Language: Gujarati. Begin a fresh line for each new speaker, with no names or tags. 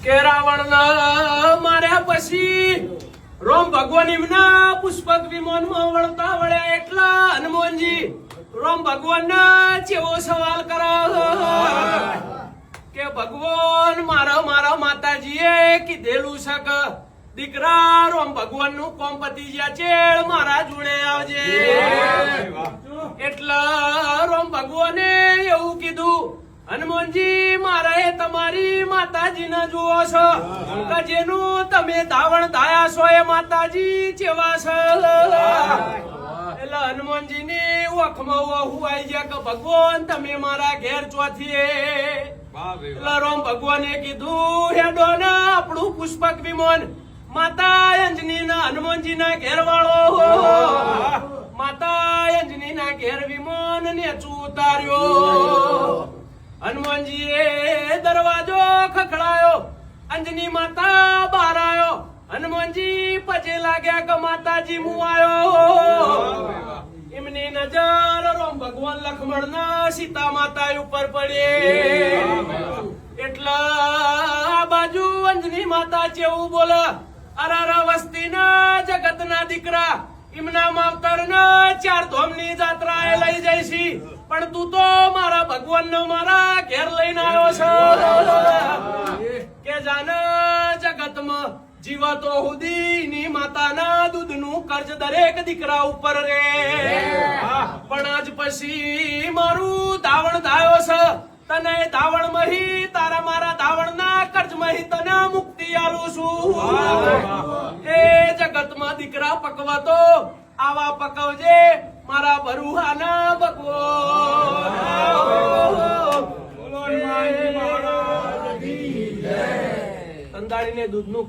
કે રાવણ માર્યા પછી રોમ ભગવાન એમના પુષ્પક વિમાનમાં વળતા વળ્યા એટલા હનુમાનજી રોમ ભગવાન ચેવો સવાલ કરો કે ભગવાન મારા માતાજીએ કીધેલું છે કે દીકરા રોમ ભગવાન નું કોમ પતી ગયા ચેડ મારા જોડે આવજે એટલે રોમ ભગવાને એવું કીધું હનુમાનજી મારે તમારી માતાજીને જુઓ છો કે જેનું તમે ધાવણ ધાયા છો એ માતાજી જેવા છે એટલે હનુમાનજી ની ઓખમાં ઓહું આવી ગયા કે ભગવાન તમે મારા ઘેર ચોથી એટલે રોમ ભગવાને કીધું હેડો ને આપણું પુષ્પક વિમાન માતા અંજની ના હનુમાનજી ના ઘેર વાળો માતા અંજની ના ઘેર વિમાન ને ઉતાર્યો હનુમાનજીએ દરવાજો ખખડાયો અંજની માતા બહાર આવ્યો હનુમાનજી પજે લાગ્યા કે માતાજી હું આવ્યો એમની નજર રોમ ભગવાન લક્ષ્મણ ના સીતા માતા ઉપર પડી એટલે આ બાજુ અંજની માતા જેવું બોલે અરારા વસ્તી ના જગત ના દીકરા એમના માવતર ના ચાર ધોમ ની જાત્રા એ લઈ જઈશી પણ તું તો મારા ભગવાન નો મારા ઘેર લઈને આવ્યો છે કે જાન જગત માં જીવતો હુદી ની માતાના દૂધ નું કર્જ દરેક દીકરા ઉપર રે પણ આજ પછી મારું ધાવણ ધાયો છે તને ધાવણ મહી તારા મારા ધાવણ ના કર્જ મહી તને મુક્તિ આલું છું એ જગત માં દીકરા પકવા તો આવા પકવજે મારા બરુહાના ભગવાન સંદાડીને દૂધનું